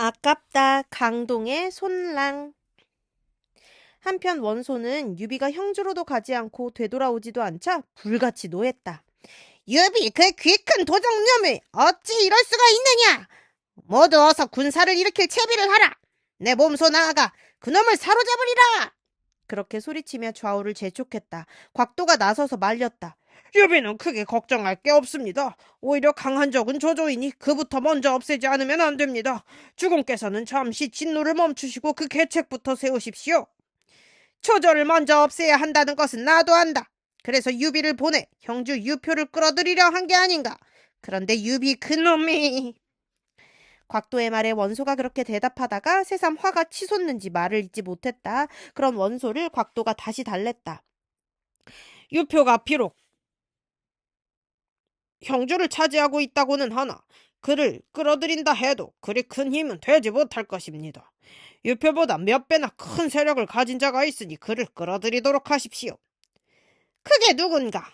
아깝다. 강동의 손랑. 한편 원소는 유비가 형주로도 가지 않고 되돌아오지도 않자 불같이 노했다. 유비 그 키 큰 도적놈이 어찌 이럴 수가 있느냐. 모두 어서 군사를 일으킬 채비를 하라. 내 몸소 나아가 그놈을 사로잡으리라. 그렇게 소리치며 좌우를 재촉했다. 곽도가 나서서 말렸다. 유비는 크게 걱정할 게 없습니다. 오히려 강한 적은 조조이니 그부터 먼저 없애지 않으면 안 됩니다. 주공께서는 잠시 진노를 멈추시고 그 계책부터 세우십시오. 조조를 먼저 없애야 한다는 것은 나도 안다. 그래서 유비를 보내 형주 유표를 끌어들이려 한 게 아닌가. 그런데 유비 그놈이... 곽도의 말에 원소가 그렇게 대답하다가 새삼 화가 치솟는지 말을 잇지 못했다. 그런 원소를 곽도가 다시 달랬다. 유표가 비록 형주를 차지하고 있다고는 하나 그를 끌어들인다 해도 그리 큰 힘은 되지 못할 것입니다. 유표보다 몇 배나 큰 세력을 가진 자가 있으니 그를 끌어들이도록 하십시오. 그게 누군가?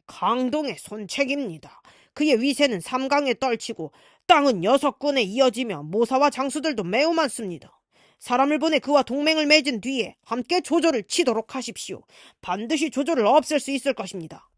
강동의 손책입니다. 그의 위세는 삼강에 떨치고 땅은 6군에 이어지며 모사와 장수들도 매우 많습니다. 사람을 보내 그와 동맹을 맺은 뒤에 함께 조조를 치도록 하십시오. 반드시 조조를 없앨 수 있을 것입니다.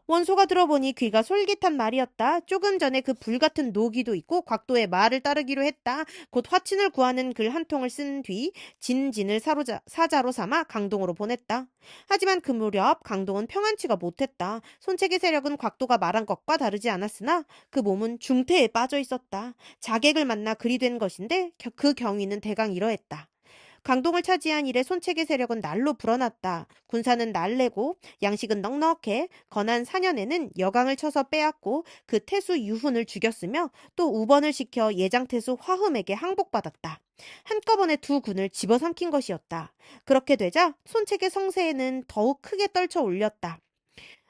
원소가 들어보니 귀가 솔깃한 말이었다. 조금 전에 그 불같은 노기도 있고 곽도의 말을 따르기로 했다. 곧 화친을 구하는 글 한 통을 쓴 뒤 진진을 사자로 삼아 강동으로 보냈다. 하지만 그 무렵 강동은 평안치가 못했다. 손책의 세력은 곽도가 말한 것과 다르지 않았으나 그 몸은 중태에 빠져 있었다. 자객을 만나 그리 된 것인데 그 경위는 대강 이러했다. 강동을 차지한 이래 손책의 세력은 날로 불어났다. 군사는 날래고 양식은 넉넉해 건한 4년에는 여강을 쳐서 빼앗고 그 태수 유훈을 죽였으며 또 우번을 시켜 예장태수 화흠에게 항복받았다. 한꺼번에 두 군을 집어삼킨 것이었다. 그렇게 되자 손책의 성세에는 더욱 크게 떨쳐 올렸다.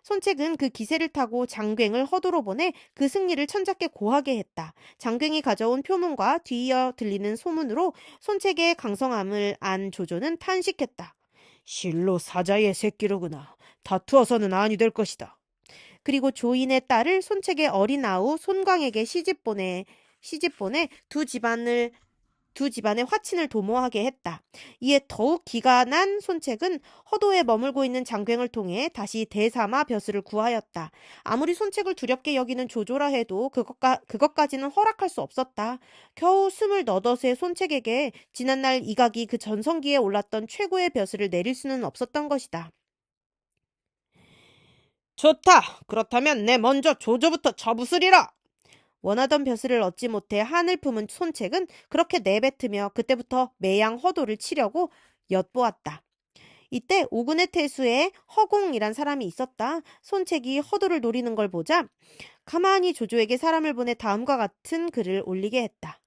손책은 그 기세를 타고 장괭을 허도로 보내 그 승리를 천작게 고하게 했다. 장괭이 가져온 표문과 뒤이어 들리는 소문으로 손책의 강성함을 안 조조는 탄식했다. 실로 사자의 새끼로구나. 다투어서는 아니 될 것이다. 그리고 조인의 딸을 손책의 어린 아우 손광에게 시집보내 두 집안의 화친을 도모하게 했다. 이에 더욱 기가 난 손책은 허도에 머물고 있는 장괭을 통해 다시 대사마 벼슬을 구하였다. 아무리 손책을 두렵게 여기는 조조라 해도 그것까지는 허락할 수 없었다. 겨우 28의 손책에게 지난날 이각이 그 전성기에 올랐던 최고의 벼슬을 내릴 수는 없었던 것이다. 좋다. 그렇다면 내 먼저 조조부터 쳐부수리라. 원하던 벼슬을 얻지 못해 한을 품은 손책은 그렇게 내뱉으며 그때부터 매양 허도를 치려고 엿보았다. 이때 오군의 태수에 허공이란 사람이 있었다. 손책이 허도를 노리는 걸 보자 가만히 조조에게 사람을 보내 다음과 같은 글을 올리게 했다.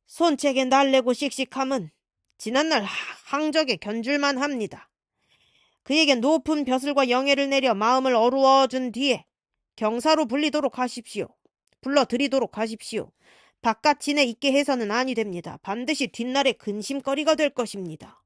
손책의 날래고 씩씩함은 지난날 항적에 견줄만 합니다. 그에게 높은 벼슬과 영예를 내려 마음을 어루어준 뒤에 경사로 불러드리도록 하십시오. 바깥 진에 있게 해서는 아니 됩니다. 반드시 뒷날에 근심거리가 될 것입니다.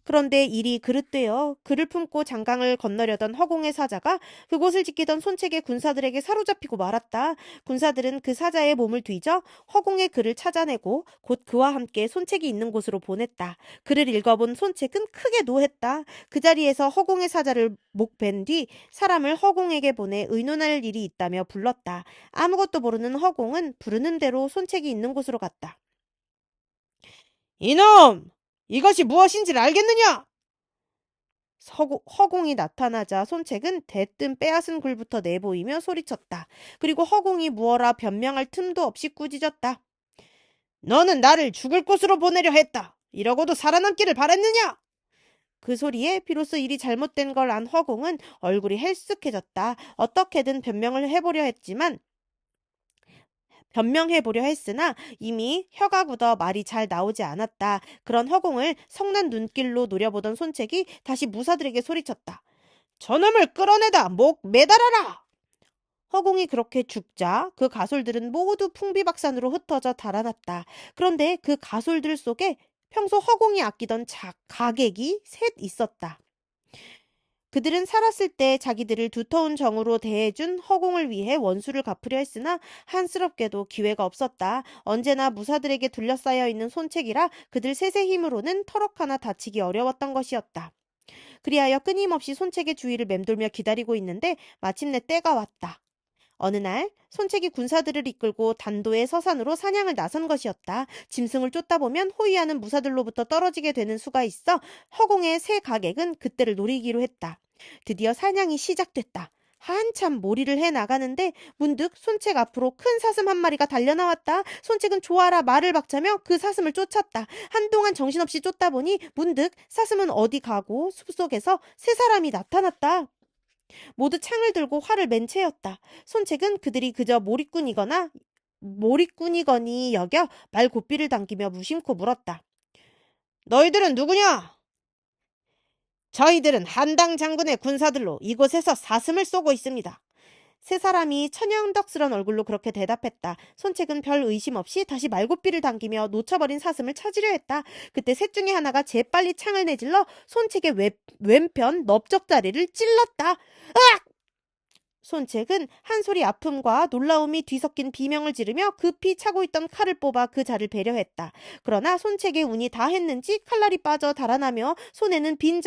그런데 일이 그릇되어 그를 품고 장강을 건너려던 허공의 사자가 그곳을 지키던 손책의 군사들에게 사로잡히고 말았다. 군사들은 그 사자의 몸을 뒤져 허공의 글을 찾아내고 곧 그와 함께 손책이 있는 곳으로 보냈다. 글을 읽어본 손책은 크게 노했다. 그 자리에서 허공의 사자를 목벤 뒤 사람을 허공에게 보내 의논할 일이 있다며 불렀다. 아무것도 모르는 허공은 부르는 대로 손책이 있는 곳으로 갔다. 이놈! 이것이 무엇인지를 알겠느냐? 허공이 나타나자 손책은 대뜸 빼앗은 굴부터 내보이며 소리쳤다. 그리고 허공이 무어라 변명할 틈도 없이 꾸짖었다. 너는 나를 죽을 곳으로 보내려 했다. 이러고도 살아남기를 바랬느냐? 그 소리에 비로소 일이 잘못된 걸 안 허공은 얼굴이 헬쓱해졌다. 어떻게든 변명해보려 했으나 이미 혀가 굳어 말이 잘 나오지 않았다. 그런 허공을 성난 눈길로 노려보던 손책이 다시 무사들에게 소리쳤다. 저놈을 끌어내다 목 매달아라! 허공이 그렇게 죽자 그 가솔들은 모두 풍비박산으로 흩어져 달아났다. 그런데 그 가솔들 속에 평소 허공이 아끼던 가객이 셋 있었다. 그들은 살았을 때 자기들을 두터운 정으로 대해준 허공을 위해 원수를 갚으려 했으나 한스럽게도 기회가 없었다. 언제나 무사들에게 둘러싸여 있는 손책이라 그들 셋의 힘으로는 터럭 하나 다치기 어려웠던 것이었다. 그리하여 끊임없이 손책의 주위를 맴돌며 기다리고 있는데 마침내 때가 왔다. 어느 날 손책이 군사들을 이끌고 단도의 서산으로 사냥을 나선 것이었다. 짐승을 쫓다 보면 호위하는 무사들로부터 떨어지게 되는 수가 있어 허공의 새 가객은 그때를 노리기로 했다. 드디어 사냥이 시작됐다. 한참 몰이를 해 나가는데 문득 손책 앞으로 큰 사슴 한 마리가 달려나왔다. 손책은 좋아라 말을 박자며 그 사슴을 쫓았다. 한동안 정신없이 쫓다 보니 문득 사슴은 어디 가고 숲속에서 세 사람이 나타났다. 모두 창을 들고 활을 맨 채였다. 손책은 그들이 그저 몰입꾼이거니 여겨 말 고삐를 당기며 무심코 물었다. 너희들은 누구냐? 저희들은 한당 장군의 군사들로 이곳에서 사슴을 쏘고 있습니다. 세 사람이 천연덕스런 얼굴로 그렇게 대답했다. 손책은 별 의심 없이 다시 말고삐를 당기며 놓쳐버린 사슴을 찾으려 했다. 그때 셋 중에 하나가 재빨리 창을 내질러 손책의 왼편 넓적다리를 찔렀다. 으악! 손책은 한 소리 아픔과 놀라움이 뒤섞인 비명을 지르며 급히 차고 있던 칼을 뽑아 그 자를 배려했다. 그러나 손책의 운이 다했는지 칼날이 빠져 달아나며 손에는 빈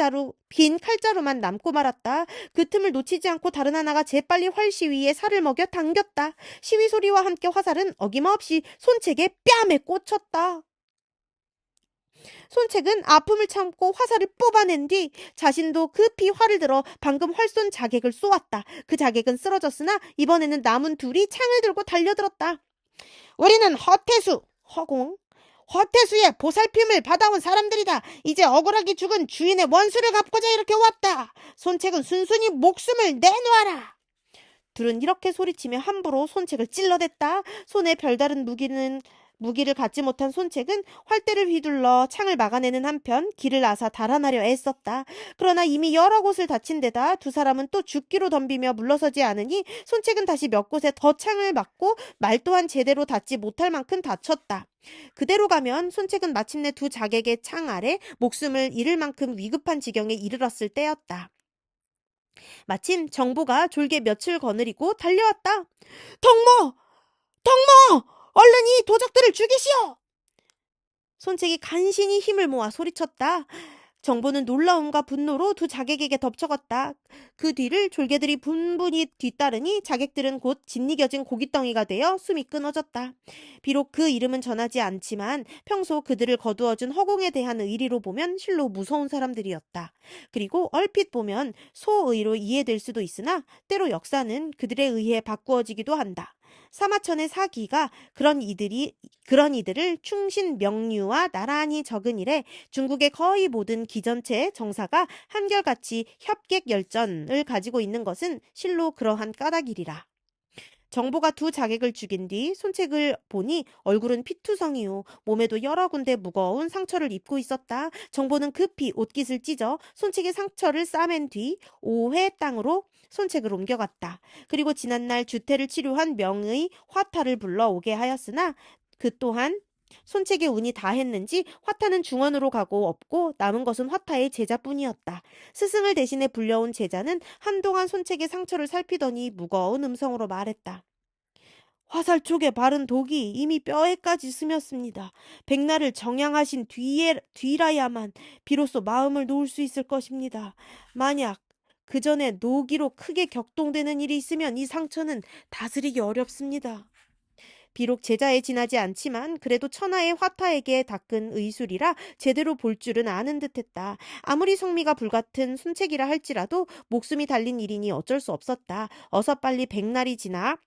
칼자루만 남고 말았다. 그 틈을 놓치지 않고 다른 하나가 재빨리 활시위에 살을 먹여 당겼다. 시위 소리와 함께 화살은 어김없이 손책의 뺨에 꽂혔다. 손책은 아픔을 참고 화살을 뽑아낸 뒤 자신도 급히 활을 들어 방금 활 쏜 자객을 쏘았다. 그 자객은 쓰러졌으나 이번에는 남은 둘이 창을 들고 달려들었다. 우리는 허태수의 보살핌을 받아온 사람들이다. 이제 억울하게 죽은 주인의 원수를 갚고자 이렇게 왔다. 손책은 순순히 목숨을 내놓아라. 둘은 이렇게 소리치며 함부로 손책을 찔러댔다. 손에 별다른 무기를 갖지 못한 손책은 활대를 휘둘러 창을 막아내는 한편 길을 앗아 달아나려 애썼다. 그러나 이미 여러 곳을 다친 데다 두 사람은 또 죽기로 덤비며 물러서지 않으니 손책은 다시 몇 곳에 더 창을 맞고 말 또한 제대로 닿지 못할 만큼 다쳤다. 그대로 가면 손책은 마침내 두 자객의 창 아래 목숨을 잃을 만큼 위급한 지경에 이르렀을 때였다. 마침 정보가 졸게 며칠 거느리고 달려왔다. 덕모! 덕모! 얼른 이 도적들을 죽이시오! 손책이 간신히 힘을 모아 소리쳤다. 정보는 놀라움과 분노로 두 자객에게 덮쳐갔다. 그 뒤를 졸개들이 분분히 뒤따르니 자객들은 곧 짓이겨진 고깃덩이가 되어 숨이 끊어졌다. 비록 그 이름은 전하지 않지만 평소 그들을 거두어준 허공에 대한 의리로 보면 실로 무서운 사람들이었다. 그리고 얼핏 보면 소의로 이해될 수도 있으나 때로 역사는 그들에 의해 바꾸어지기도 한다. 사마천의 사기가 그런 이들을 충신 명류와 나란히 적은 일에 중국의 거의 모든 기전체 정사가 한결같이 협객 열전을 가지고 있는 것은 실로 그러한 까닭이리라. 정보가 두 자객을 죽인 뒤 손책을 보니 얼굴은 피투성이요 몸에도 여러 군데 무거운 상처를 입고 있었다. 정보는 급히 옷깃을 찢어 손책의 상처를 싸맨 뒤 오회 땅으로 손책을 옮겨갔다. 그리고 지난날 주태를 치료한 명의 화타를 불러오게 하였으나 그 또한 손책의 운이 다했는지 화타는 중원으로 가고 없고 남은 것은 화타의 제자뿐이었다. 스승을 대신해 불려온 제자는 한동안 손책의 상처를 살피더니 무거운 음성으로 말했다. 화살 쪽에 바른 독이 이미 뼈에까지 스몄습니다. 백날을 정양하신 뒤라야만 비로소 마음을 놓을 수 있을 것입니다. 만약 그 전에 노기로 크게 격동되는 일이 있으면 이 상처는 다스리기 어렵습니다. 비록 제자에 지나지 않지만 그래도 천하의 화타에게 닦은 의술이라 제대로 볼 줄은 아는 듯했다. 아무리 성미가 불같은 손책이라 할지라도 목숨이 달린 일이니 어쩔 수 없었다. 어서 빨리 백날이 지나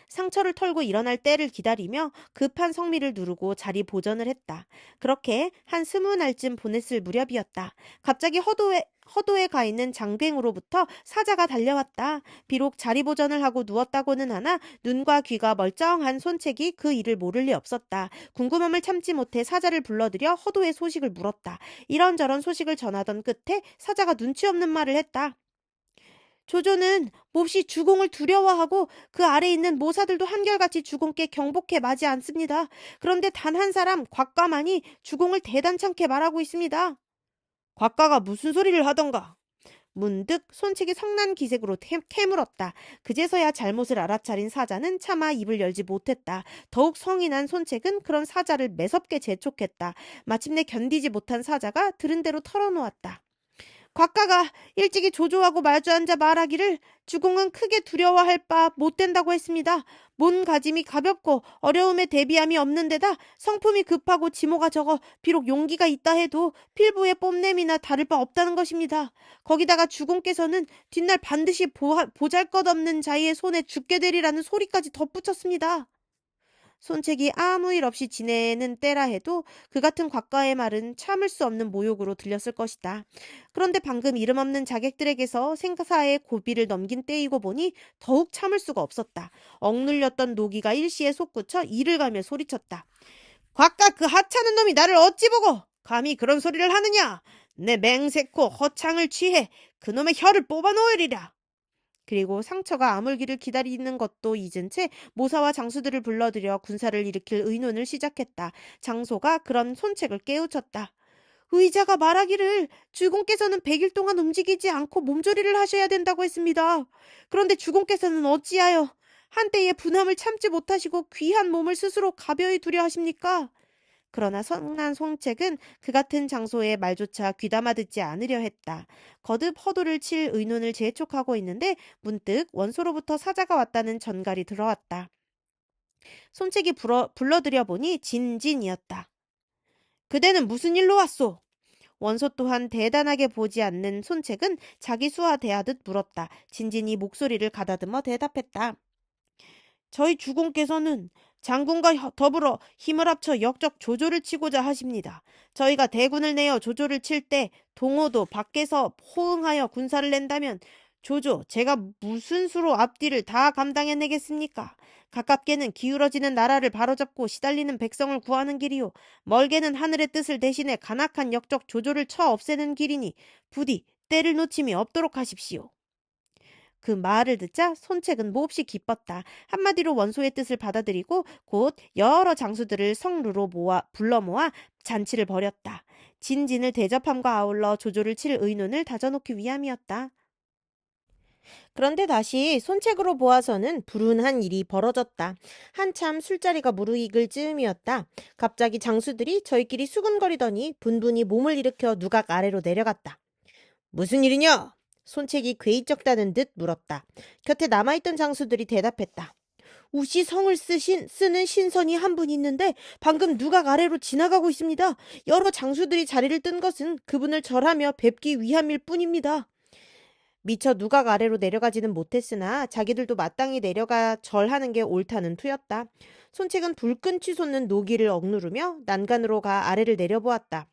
상처를 털고 일어날 때를 기다리며 급한 성미를 누르고 자리 보전을 했다. 그렇게 한 20날쯤 보냈을 무렵이었다. 갑자기 허도에 가 있는 장뱅으로부터 사자가 달려왔다. 비록 자리 보전을 하고 누웠다고는 하나 눈과 귀가 멀쩡한 손책이 그 일을 모를 리 없었다. 궁금함을 참지 못해 사자를 불러들여 허도의 소식을 물었다. 이런저런 소식을 전하던 끝에 사자가 눈치 없는 말을 했다. 조조는 몹시 주공을 두려워하고 그 아래 있는 모사들도 한결같이 주공께 경복해 마지 않습니다. 그런데 단 한 사람 곽가만이 주공을 대단찮게 말하고 있습니다. 곽가가 무슨 소리를 하던가? 문득 손책이 성난 기색으로 캐물었다. 그제서야 잘못을 알아차린 사자는 차마 입을 열지 못했다. 더욱 성이 난 손책은 그런 사자를 매섭게 재촉했다. 마침내 견디지 못한 사자가 들은 대로 털어놓았다. 곽가가 일찍이 조조하고 마주앉아 말하기를 주공은 크게 두려워할 바 못된다고 했습니다. 몸가짐이 가볍고 어려움에 대비함이 없는 데다 성품이 급하고 지모가 적어 비록 용기가 있다 해도 필부의 뽐냄이나 다를 바 없다는 것입니다. 거기다가 주공께서는 뒷날 반드시 보잘것없는 자의 손에 죽게 되리라는 소리까지 덧붙였습니다. 손책이 아무 일 없이 지내는 때라 해도 그 같은 곽가의 말은 참을 수 없는 모욕으로 들렸을 것이다. 그런데 방금 이름 없는 자객들에게서 생사의 고비를 넘긴 때이고 보니 더욱 참을 수가 없었다. 억눌렸던 노기가 일시에 솟구쳐 이를 가며 소리쳤다. 곽가 그 하찮은 놈이 나를 어찌 보고 감히 그런 소리를 하느냐. 내 맹세코 허창을 취해 그놈의 혀를 뽑아놓으리라. 그리고 상처가 아물기를 기다리는 것도 잊은 채 모사와 장수들을 불러들여 군사를 일으킬 의논을 시작했다. 장소가 그런 손책을 깨우쳤다. 의자가 말하기를 주공께서는 100일 동안 움직이지 않고 몸조리를 하셔야 된다고 했습니다. 그런데 주공께서는 어찌하여 한때의 분함을 참지 못하시고 귀한 몸을 스스로 가벼이 두려 하십니까? 그러나 성난 손책은 그 같은 장소에 말조차 귀담아 듣지 않으려 했다. 거듭 허도를 칠 의논을 재촉하고 있는데 문득 원소로부터 사자가 왔다는 전갈이 들어왔다. 손책이 불러들여 보니 진진이었다. 그대는 무슨 일로 왔소? 원소 또한 대단하게 보지 않는 손책은 자기 수와 대하듯 물었다. 진진이 목소리를 가다듬어 대답했다. 저희 주공께서는 장군과 더불어 힘을 합쳐 역적 조조를 치고자 하십니다. 저희가 대군을 내어 조조를 칠 때 동호도 밖에서 호응하여 군사를 낸다면 조조 제가 무슨 수로 앞뒤를 다 감당해내겠습니까? 가깝게는 기울어지는 나라를 바로잡고 시달리는 백성을 구하는 길이요. 멀게는 하늘의 뜻을 대신해 간악한 역적 조조를 쳐 없애는 길이니 부디 때를 놓침이 없도록 하십시오. 그 말을 듣자 손책은 몹시 기뻤다. 한마디로 원소의 뜻을 받아들이고 곧 여러 장수들을 성루로 불러 모아 잔치를 벌였다. 진진을 대접함과 아울러 조조를 칠 의논을 다져놓기 위함이었다. 그런데 다시 손책으로 보아서는 불운한 일이 벌어졌다. 한참 술자리가 무르익을 즈음이었다. 갑자기 장수들이 저희끼리 수군거리더니 분분히 몸을 일으켜 누각 아래로 내려갔다. 무슨 일이냐? 손책이 괴이쩍다는 듯 물었다. 곁에 남아있던 장수들이 대답했다. 우시 성을 쓰는 신선이 한 분 있는데 방금 누각 아래로 지나가고 있습니다. 여러 장수들이 자리를 뜬 것은 그분을 절하며 뵙기 위함일 뿐입니다. 미처 누각 아래로 내려가지는 못했으나 자기들도 마땅히 내려가 절하는 게 옳다는 투였다. 손책은 불끈 솟는 노기를 억누르며 난간으로 가 아래를 내려보았다.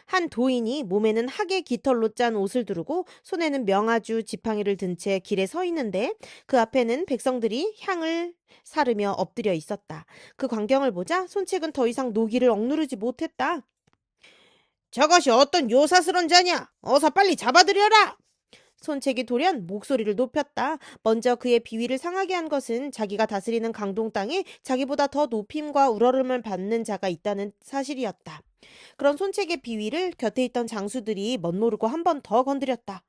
한 도인이 몸에는 하계 깃털로 짠 옷을 두르고 손에는 명아주 지팡이를 든 채 길에 서 있는데 그 앞에는 백성들이 향을 사르며 엎드려 있었다. 그 광경을 보자 손책은 더 이상 노기를 억누르지 못했다. 저것이 어떤 요사스런 자냐? 어서 빨리 잡아들여라! 손책이 돌연 목소리를 높였다. 먼저 그의 비위를 상하게 한 것은 자기가 다스리는 강동 땅에 자기보다 더 높임과 우러름을 받는 자가 있다는 사실이었다. 그런 손책의 비위를 곁에 있던 장수들이 멋모르고 한 번 더 건드렸다.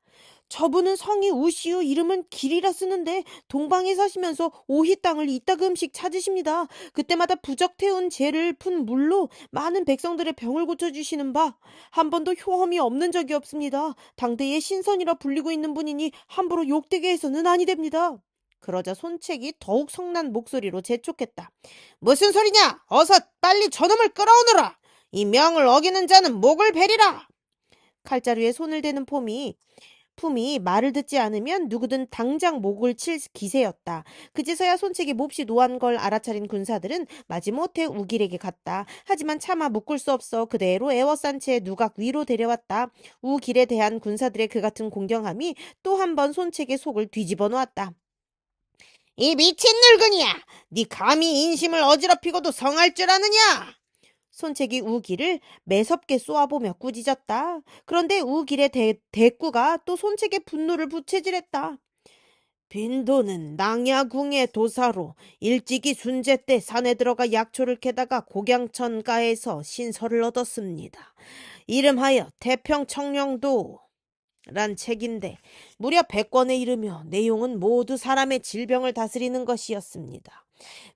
저분은 성이 우시우 이름은 길이라 쓰는데 동방에 사시면서 오희 땅을 이따금씩 찾으십니다. 그때마다 부적 태운 재를 푼 물로 많은 백성들의 병을 고쳐주시는 바 한 번도 효험이 없는 적이 없습니다. 당대의 신선이라 불리고 있는 분이니 함부로 욕되게 해서는 아니 됩니다. 그러자 손책이 더욱 성난 목소리로 재촉했다. 무슨 소리냐? 어서 빨리 저놈을 끌어오너라! 이 명을 어기는 자는 목을 베리라! 칼자루에 손을 대는 품이 말을 듣지 않으면 누구든 당장 목을 칠 기세였다. 그제서야 손책이 몹시 노한 걸 알아차린 군사들은 마지못해 우길에게 갔다. 하지만 차마 묶을 수 없어 그대로 애워싼 채 누각 위로 데려왔다. 우길에 대한 군사들의 그 같은 공경함이 또 한 번 손책의 속을 뒤집어 놓았다. 이 미친 늙은이야! 네 감히 인심을 어지럽히고도 성할 줄 아느냐? 손책이 우길을 매섭게 쏘아보며 꾸짖었다. 그런데 우길의 대꾸가 또 손책의 분노를 부채질했다. 빈도는 낭야궁의 도사로 일찍이 순제 때 산에 들어가 약초를 캐다가 곡양천가에서 신설을 얻었습니다. 이름하여 태평청룡도. 란 책인데 무려 100권에 이르며 내용은 모두 사람의 질병을 다스리는 것이었습니다.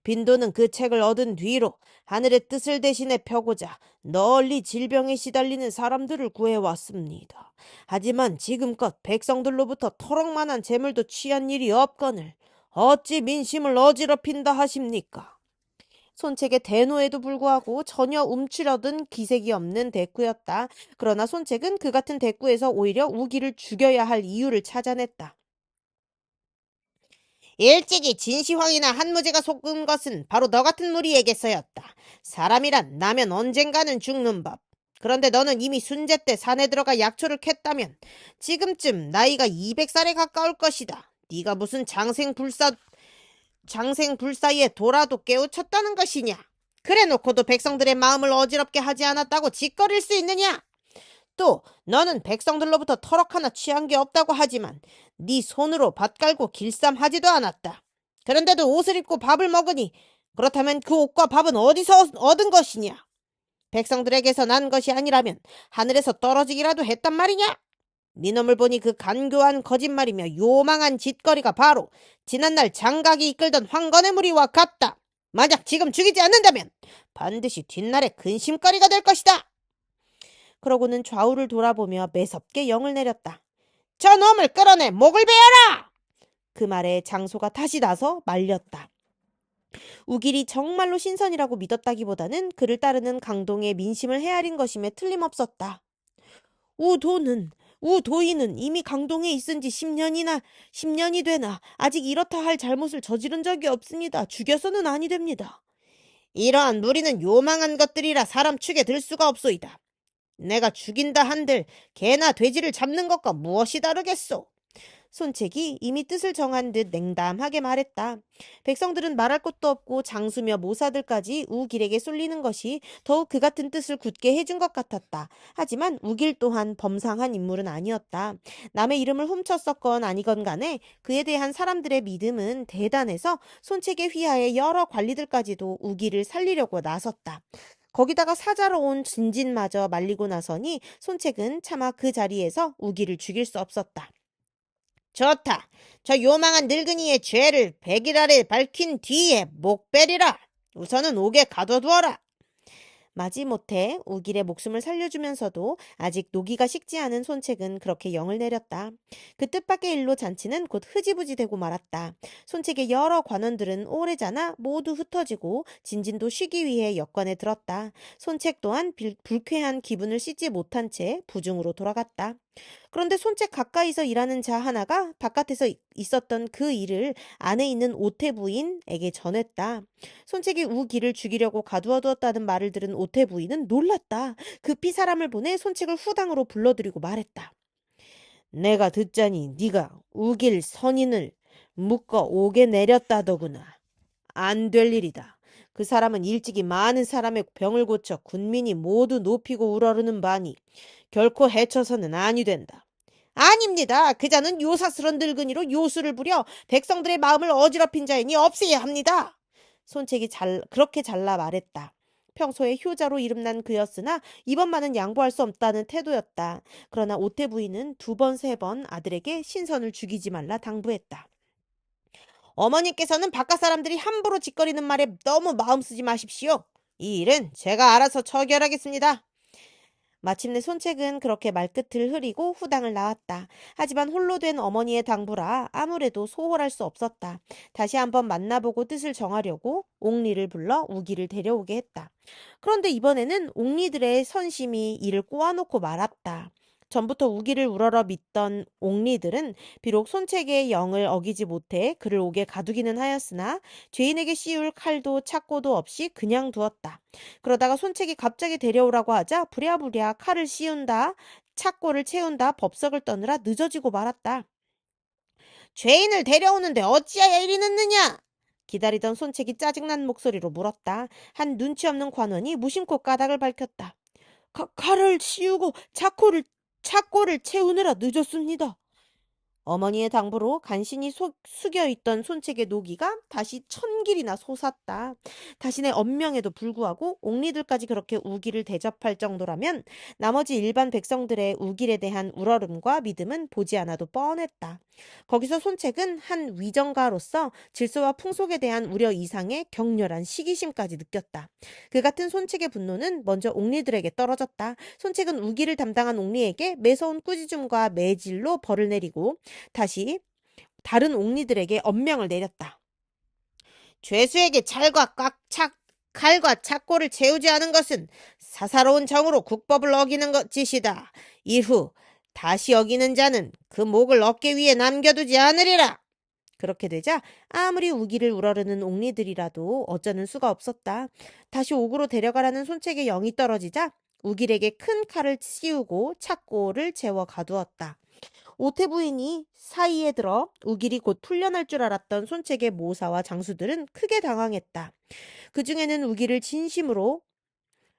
빈도는 그 책을 얻은 뒤로 하늘의 뜻을 대신해 펴고자 널리 질병에 시달리는 사람들을 구해왔습니다. 하지만 지금껏 백성들로부터 토록만한 재물도 취한 일이 없거늘 어찌 민심을 어지럽힌다 하십니까? 손책의 대노에도 불구하고 전혀 움츠러든 기색이 없는 대꾸였다. 그러나 손책은 그 같은 대꾸에서 오히려 우기를 죽여야 할 이유를 찾아냈다. 일찍이 진시황이나 한무제가 속은 것은 바로 너 같은 무리에게서였다. 사람이란 나면 언젠가는 죽는 법. 그런데 너는 이미 순제 때 산에 들어가 약초를 캤다면 지금쯤 나이가 200살에 가까울 것이다. 네가 무슨 장생불사에 돌아도 깨우쳤다는 것이냐? 그래놓고도 백성들의 마음을 어지럽게 하지 않았다고 짓거릴 수 있느냐? 또 너는 백성들로부터 터럭 하나 취한 게 없다고 하지만 네 손으로 밭 갈고 길쌈하지도 않았다. 그런데도 옷을 입고 밥을 먹으니 그렇다면 그 옷과 밥은 어디서 얻은 것이냐? 백성들에게서 난 것이 아니라면 하늘에서 떨어지기라도 했단 말이냐? 네 놈을 보니 그 간교한 거짓말이며 요망한 짓거리가 바로 지난날 장각이 이끌던 황건의 무리와 같다. 만약 지금 죽이지 않는다면 반드시 뒷날에 근심거리가 될 것이다. 그러고는 좌우를 돌아보며 매섭게 영을 내렸다. 저 놈을 끌어내 목을 베어라! 그 말에 장소가 다시 나서 말렸다. 우길이 정말로 신선이라고 믿었다기보다는 그를 따르는 강동의 민심을 헤아린 것임에 틀림없었다. 우도인은 이미 강동에 있은 지 10년이 되나 아직 이렇다 할 잘못을 저지른 적이 없습니다. 죽여서는 아니 됩니다. 이러한 무리는 요망한 것들이라 사람 축에 들 수가 없소이다. 내가 죽인다 한들 개나 돼지를 잡는 것과 무엇이 다르겠소? 손책이 이미 뜻을 정한 듯 냉담하게 말했다. 백성들은 말할 것도 없고 장수며 모사들까지 우길에게 쏠리는 것이 더욱 그 같은 뜻을 굳게 해준 것 같았다. 하지만 우길 또한 범상한 인물은 아니었다. 남의 이름을 훔쳤었건 아니건 간에 그에 대한 사람들의 믿음은 대단해서 손책의 휘하에 여러 관리들까지도 우길을 살리려고 나섰다. 거기다가 사자로 온 진진마저 말리고 나서니 손책은 차마 그 자리에서 우길을 죽일 수 없었다. 좋다. 저 요망한 늙은이의 죄를 100일 아래 밝힌 뒤에 목베리라. 우선은 옥에 가둬두어라. 마지못해 우길의 목숨을 살려주면서도 아직 노기가 식지 않은 손책은 그렇게 영을 내렸다. 그 뜻밖의 일로 잔치는 곧 흐지부지 되고 말았다. 손책의 여러 관원들은 오래자나 모두 흩어지고 진진도 쉬기 위해 역관에 들었다. 손책 또한 불쾌한 기분을 씻지 못한 채 부중으로 돌아갔다. 그런데 손책 가까이서 일하는 자 하나가 바깥에서 있었던 그 일을 안에 있는 오태 부인에게 전했다. 손책이 우기를 죽이려고 가두어두었다는 말을 들은 오태 부인은 놀랐다. 급히 사람을 보내 손책을 후당으로 불러들이고 말했다. 내가 듣자니 네가 우길 선인을 묶어 옥에 내렸다더구나. 안 될 일이다. 그 사람은 일찍이 많은 사람의 병을 고쳐 군민이 모두 높이고 우러르는 바니 결코 해쳐서는 아니 된다. 아닙니다. 그자는 요사스런 늙은이로 요술을 부려 백성들의 마음을 어지럽힌 자이니 없애야 합니다. 손책이 그렇게 잘라 말했다. 평소에 효자로 이름난 그였으나 이번만은 양보할 수 없다는 태도였다. 그러나 오태 부인은 2번, 3번 아들에게 신선을 죽이지 말라 당부했다. 어머니께서는 바깥 사람들이 함부로 짓거리는 말에 너무 마음 쓰지 마십시오. 이 일은 제가 알아서 처결하겠습니다. 마침내 손책은 그렇게 말끝을 흐리고 후당을 나왔다. 하지만 홀로 된 어머니의 당부라 아무래도 소홀할 수 없었다. 다시 한번 만나보고 뜻을 정하려고 옥리를 불러 우기를 데려오게 했다. 그런데 이번에는 옥리들의 선심이 이를 꼬아놓고 말았다. 전부터 우기를 우러러 믿던 옥리들은 비록 손책의 영을 어기지 못해 그를 옥에 가두기는 하였으나 죄인에게 씌울 칼도 착고도 없이 그냥 두었다. 그러다가 손책이 갑자기 데려오라고 하자 부랴부랴 칼을 씌운다, 착고를 채운다, 법석을 떠느라 늦어지고 말았다. 죄인을 데려오는데 어찌하여 이리 늦느냐? 기다리던 손책이 짜증난 목소리로 물었다. 한 눈치 없는 관원이 무심코 까닭을 밝혔다. 칼을 씌우고 착고를 채우느라 늦었습니다. 어머니의 당부로 간신히 숙여있던 손책의 노기가 다시 1000길이나 솟았다. 자신의 언명에도 불구하고 옥리들까지 그렇게 우기를 대접할 정도라면 나머지 일반 백성들의 우길에 대한 우러름과 믿음은 보지 않아도 뻔했다. 거기서 손책은 한 위정가로서 질서와 풍속에 대한 우려 이상의 격렬한 시기심까지 느꼈다. 그 같은 손책의 분노는 먼저 옥리들에게 떨어졌다. 손책은 우기를 담당한 옥리에게 매서운 꾸짖음과 매질로 벌을 내리고 다시 다른 옥리들에게 엄명을 내렸다. 죄수에게 칼과 착고를 채우지 않은 것은 사사로운 정으로 국법을 어기는 짓이다. 이후 다시 어기는 자는 그 목을 어깨 위에 남겨두지 않으리라. 그렇게 되자 아무리 우기를 우러르는 옥리들이라도 어쩌는 수가 없었다. 다시 옥으로 데려가라는 손책의 영이 떨어지자 우길에게 큰 칼을 씌우고 착고를 채워 가두었다. 오태 부인이 사이에 들어 우길이 곧 풀려날 줄 알았던 손책의 모사와 장수들은 크게 당황했다. 그 중에는 우길을 진심으로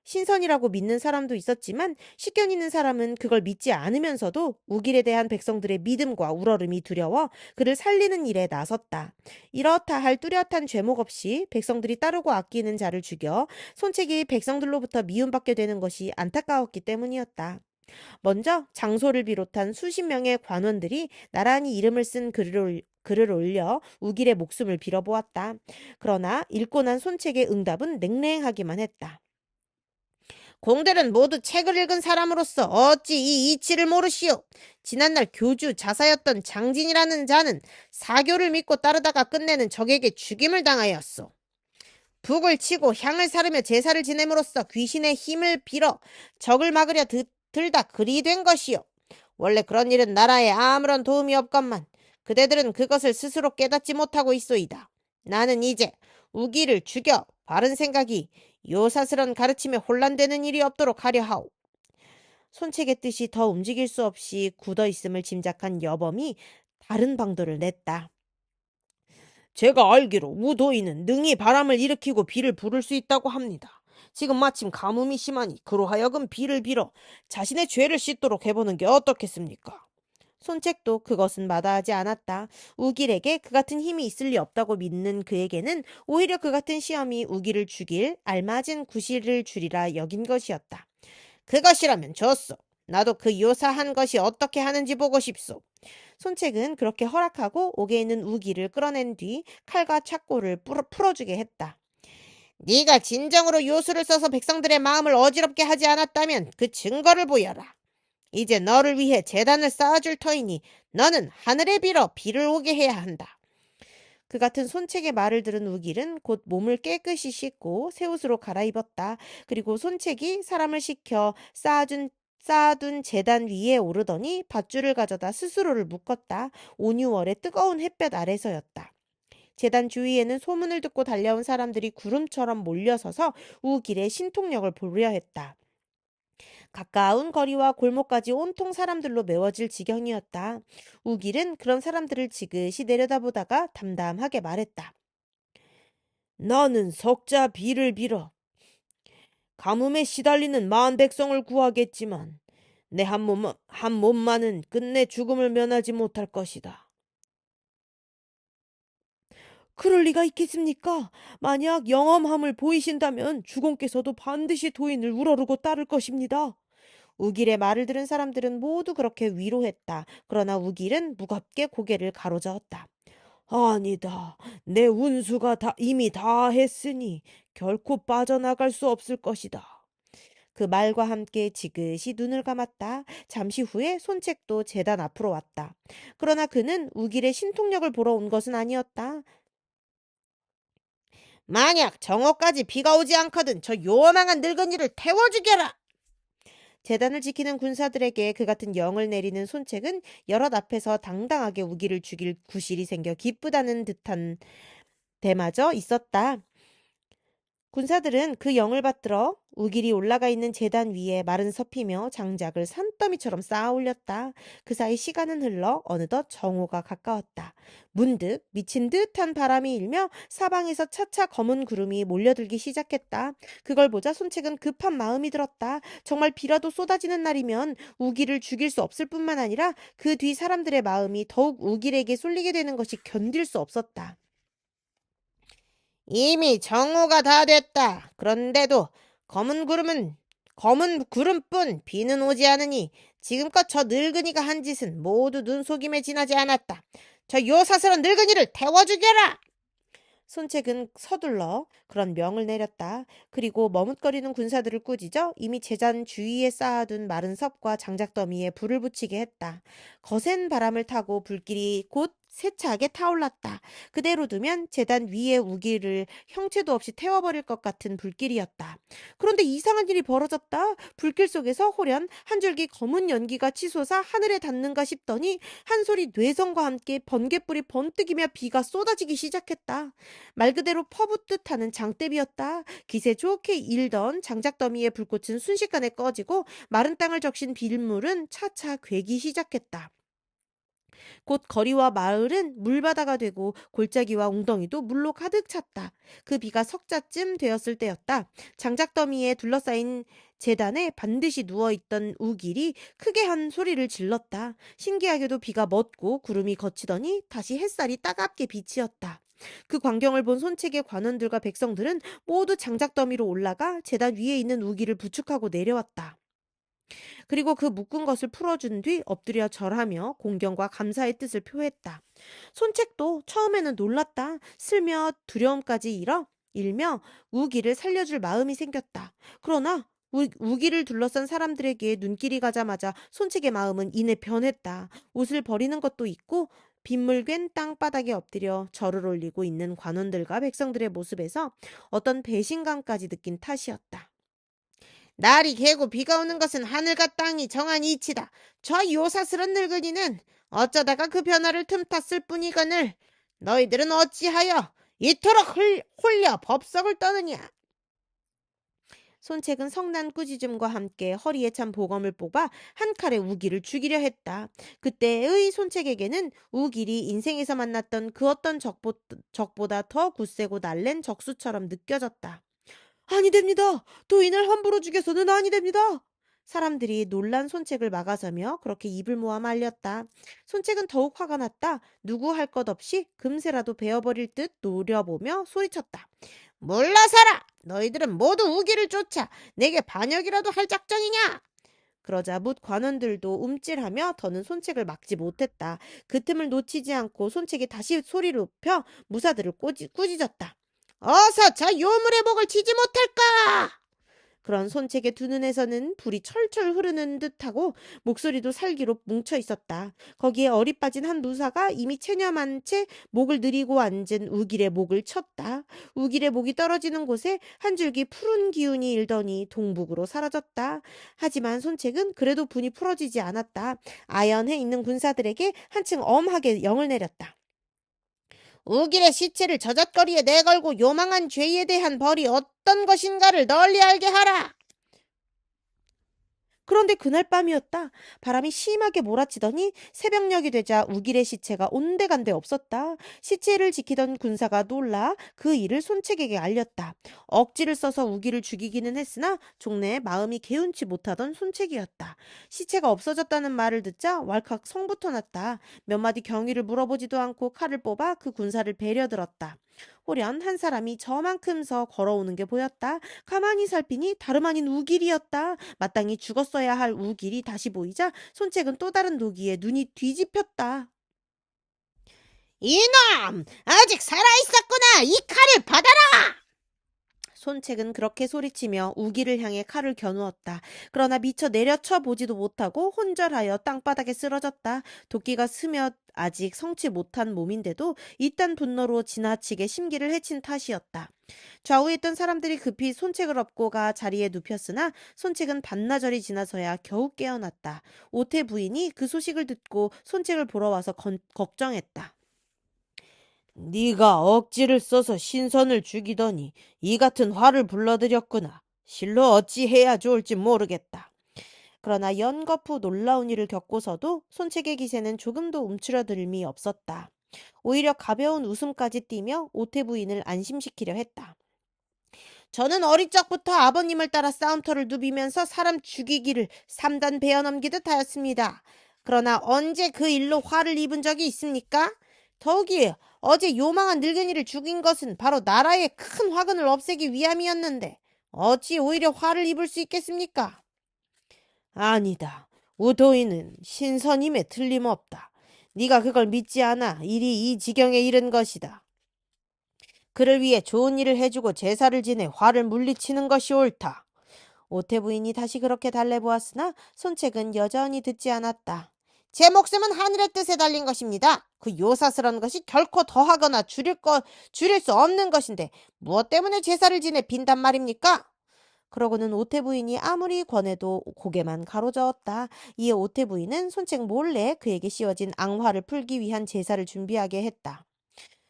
신선이라고 믿는 사람도 있었지만 식견 있는 사람은 그걸 믿지 않으면서도 우길에 대한 백성들의 믿음과 우러름이 두려워 그를 살리는 일에 나섰다. 이렇다 할 뚜렷한 죄목 없이 백성들이 따르고 아끼는 자를 죽여 손책이 백성들로부터 미움받게 되는 것이 안타까웠기 때문이었다. 먼저 장소를 비롯한 수십 명의 관원들이 나란히 이름을 쓴 글을 올려 우길의 목숨을 빌어보았다. 그러나 읽고 난 손책의 응답은 냉랭하기만 했다. 공들은 모두 책을 읽은 사람으로서 어찌 이 이치를 모르시오? 지난날 교주 자사였던 장진이라는 자는 사교를 믿고 따르다가 끝내는 적에게 죽임을 당하였소. 북을 치고 향을 사르며 제사를 지냄으로써 귀신의 힘을 빌어 적을 막으려 들다 그리 된 것이요. 원래 그런 일은 나라에 아무런 도움이 없건만 그대들은 그것을 스스로 깨닫지 못하고 있소이다. 나는 이제 우기를 죽여 바른 생각이 요사스런 가르침에 혼란되는 일이 없도록 하려 하오. 손책의 뜻이 더 움직일 수 없이 굳어 있음을 짐작한 여범이 다른 방도를 냈다. 제가 알기로 우도인은 능히 바람을 일으키고 비를 부를 수 있다고 합니다. 지금 마침 가뭄이 심하니 그로 하여금 비를 빌어 자신의 죄를 씻도록 해보는 게 어떻겠습니까? 손책도 그것은 마다하지 않았다. 우길에게 그 같은 힘이 있을 리 없다고 믿는 그에게는 오히려 그 같은 시험이 우길을 죽일 알맞은 구실을 주리라 여긴 것이었다. 그것이라면 좋소. 나도 그 요사한 것이 어떻게 하는지 보고 싶소. 손책은 그렇게 허락하고 옥에 있는 우기를 끌어낸 뒤 칼과 착고를 풀어주게 했다. 네가 진정으로 요술을 써서 백성들의 마음을 어지럽게 하지 않았다면 그 증거를 보여라. 이제 너를 위해 제단을 쌓아줄 터이니 너는 하늘에 빌어 비를 오게 해야 한다. 그 같은 손책의 말을 들은 우길은 곧 몸을 깨끗이 씻고 새 옷으로 갈아입었다. 그리고 손책이 사람을 시켜 쌓아둔 제단 위에 오르더니 밧줄을 가져다 스스로를 묶었다. 온유월의 뜨거운 햇볕 아래서였다. 제단 주위에는 소문을 듣고 달려온 사람들이 구름처럼 몰려서서 우길의 신통력을 보려 했다. 가까운 거리와 골목까지 온통 사람들로 메워질 지경이었다. 우길은 그런 사람들을 지그시 내려다보다가 담담하게 말했다. 너는 석자 비를 빌어 가뭄에 시달리는 만 백성을 구하겠지만 내 한 몸만은 끝내 죽음을 면하지 못할 것이다. 그럴 리가 있겠습니까? 만약 영험함을 보이신다면 주공께서도 반드시 도인을 우러르고 따를 것입니다. 우길의 말을 들은 사람들은 모두 그렇게 위로했다. 그러나 우길은 무겁게 고개를 가로저었다. 아니다. 내 운수가 이미 다 했으니 결코 빠져나갈 수 없을 것이다. 그 말과 함께 지그시 눈을 감았다. 잠시 후에 손책도 제단 앞으로 왔다. 그러나 그는 우길의 신통력을 보러 온 것은 아니었다. 만약 정오까지 비가 오지 않거든 저 요망한 늙은이를 태워 죽여라. 제단을 지키는 군사들에게 그 같은 영을 내리는 손책은 여럿 앞에서 당당하게 우길을 죽일 구실이 생겨 기쁘다는 듯한 데마저 있었다. 군사들은 그 영을 받들어 우길이 올라가 있는 제단 위에 마른 섭이며 장작을 산더미처럼 쌓아 올렸다. 그 사이 시간은 흘러 어느덧 정오가 가까웠다. 문득 미친 듯한 바람이 일며 사방에서 차차 검은 구름이 몰려들기 시작했다. 그걸 보자 손책은 급한 마음이 들었다. 정말 비라도 쏟아지는 날이면 우길을 죽일 수 없을 뿐만 아니라 그 뒤 사람들의 마음이 더욱 우길에게 쏠리게 되는 것이 견딜 수 없었다. 이미 정오가 다 됐다. 그런데도 검은 구름뿐 비는 오지 않으니 지금껏 저 늙은이가 한 짓은 모두 눈속임에 지나지 않았다. 저 요사스런 늙은이를 태워 죽여라. 손책은 서둘러 그런 명을 내렸다. 그리고 머뭇거리는 군사들을 꾸짖어 이미 제단 주위에 쌓아둔 마른 섭과 장작더미에 불을 붙이게 했다. 거센 바람을 타고 불길이 곧 세차게 타올랐다. 그대로 두면 제단 위의 우기를 형체도 없이 태워버릴 것 같은 불길이었다. 그런데 이상한 일이 벌어졌다. 불길 속에서 호련 한 줄기 검은 연기가 치솟아 하늘에 닿는가 싶더니 한 소리 뇌성과 함께 번갯불이 번뜩이며 비가 쏟아지기 시작했다. 말 그대로 퍼붓듯 하는 장대비였다. 기세 좋게 일던 장작더미의 불꽃은 순식간에 꺼지고 마른 땅을 적신 빌물은 차차 괴기 시작했다. 곧 거리와 마을은 물바다가 되고 골짜기와 웅덩이도 물로 가득 찼다. 그 비가 석자쯤 되었을 때였다. 장작더미에 둘러싸인 재단에 반드시 누워있던 우길이 크게 한 소리를 질렀다. 신기하게도 비가 멎고 구름이 걷히더니 다시 햇살이 따갑게 비치었다. 그 광경을 본 손책의 관원들과 백성들은 모두 장작더미로 올라가 재단 위에 있는 우길을 부축하고 내려왔다. 그리고 그 묶은 것을 풀어준 뒤 엎드려 절하며 공경과 감사의 뜻을 표했다. 손책도 처음에는 놀랐다. 슬며 두려움까지 일며 우기를 살려줄 마음이 생겼다. 그러나 우기를 둘러싼 사람들에게 눈길이 가자마자 손책의 마음은 이내 변했다. 옷을 버리는 것도 있고 빗물갠 땅바닥에 엎드려 절을 올리고 있는 관원들과 백성들의 모습에서 어떤 배신감까지 느낀 탓이었다. 날이 개고 비가 오는 것은 하늘과 땅이 정한 이치다. 저 요사스런 늙은이는 어쩌다가 그 변화를 틈탔을 뿐이거늘 너희들은 어찌하여 이토록 홀려 법석을 떠느냐. 손책은 성난 꾸짖음과 함께 허리에 찬 보검을 뽑아 한 칼에 우길을 죽이려 했다. 그때의 손책에게는 우길이 인생에서 만났던 그 어떤 적보다 더 굳세고 날랜 적수처럼 느껴졌다. 아니 됩니다. 도인을 함부로 죽여서는 아니 됩니다. 사람들이 놀란 손책을 막아서며 그렇게 입을 모아 말렸다. 손책은 더욱 화가 났다. 누구 할 것 없이 금세라도 베어버릴 듯 노려보며 소리쳤다. 물러서라. 너희들은 모두 우기를 쫓아 내게 반역이라도 할 작정이냐. 그러자 뭇 관원들도 움찔하며 더는 손책을 막지 못했다. 그 틈을 놓치지 않고 손책이 다시 소리를 높여 무사들을 꾸짖었다. 어서 저 요물의 목을 치지 못할까. 그런 손책의 두 눈에서는 불이 철철 흐르는 듯하고 목소리도 살기로 뭉쳐 있었다. 거기에 어리 빠진 한 무사가 이미 체념한 채 목을 느리고 앉은 우길의 목을 쳤다. 우길의 목이 떨어지는 곳에 한 줄기 푸른 기운이 일더니 동북으로 사라졌다. 하지만 손책은 그래도 분이 풀어지지 않았다. 아연해 있는 군사들에게 한층 엄하게 영을 내렸다. 우길의 시체를 저잣거리에 내걸고 요망한 죄에 대한 벌이 어떤 것인가를 널리 알게 하라. 그런데 그날 밤이었다. 바람이 심하게 몰아치더니 새벽녘이 되자 우길의 시체가 온데간데 없었다. 시체를 지키던 군사가 놀라 그 일을 손책에게 알렸다. 억지를 써서 우길을 죽이기는 했으나 종래에 마음이 개운치 못하던 손책이었다. 시체가 없어졌다는 말을 듣자 왈칵 성부터 났다. 몇 마디 경위를 물어보지도 않고 칼을 뽑아 그 군사를 배려들었다. 호련 한 사람이 저만큼서 걸어오는 게 보였다. 가만히 살피니 다름 아닌 우길이었다. 마땅히 죽었어야 할 우길이 다시 보이자 손책은 또 다른 노기에 눈이 뒤집혔다. 이놈! 아직 살아있었구나! 이 칼을 받아라! 손책은 그렇게 소리치며 우길을 향해 칼을 겨누었다. 그러나 미처 내려쳐 보지도 못하고 혼절하여 땅바닥에 쓰러졌다. 도끼가 스며 아직 성치 못한 몸인데도 이딴 분노로 지나치게 심기를 해친 탓이었다. 좌우에 있던 사람들이 급히 손책을 업고 가 자리에 눕혔으나 손책은 반나절이 지나서야 겨우 깨어났다. 오태 부인이 그 소식을 듣고 손책을 보러 와서 걱정했다. 네가 억지를 써서 신선을 죽이더니 이 같은 화를 불러들였구나. 실로 어찌해야 좋을지 모르겠다. 그러나 연거푸 놀라운 일을 겪고서도 손책의 기세는 조금도 움츠러들미 없었다. 오히려 가벼운 웃음까지 띠며 오태 부인을 안심시키려 했다. 저는 어릴 적부터 아버님을 따라 싸움터를 누비면서 사람 죽이기를 3단 베어 넘기듯 하였습니다. 그러나 언제 그 일로 화를 입은 적이 있습니까? 더욱이 어제 요망한 늙은이를 죽인 것은 바로 나라의 큰 화근을 없애기 위함이었는데 어찌 오히려 화를 입을 수 있겠습니까? 아니다. 우도인은 신선임에 틀림없다. 네가 그걸 믿지 않아 일이 이 지경에 이른 것이다. 그를 위해 좋은 일을 해주고 제사를 지내 화를 물리치는 것이 옳다. 오태 부인이 다시 그렇게 달래보았으나 손책은 여전히 듣지 않았다. 제 목숨은 하늘의 뜻에 달린 것입니다. 그 요사스러운 것이 결코 더하거나 줄일 수 없는 것인데 무엇 때문에 제사를 지내 빈단 말입니까? 그러고는 오태 부인이 아무리 권해도 고개만 가로저었다. 이에 오태 부인은 손책 몰래 그에게 씌워진 앙화를 풀기 위한 제사를 준비하게 했다.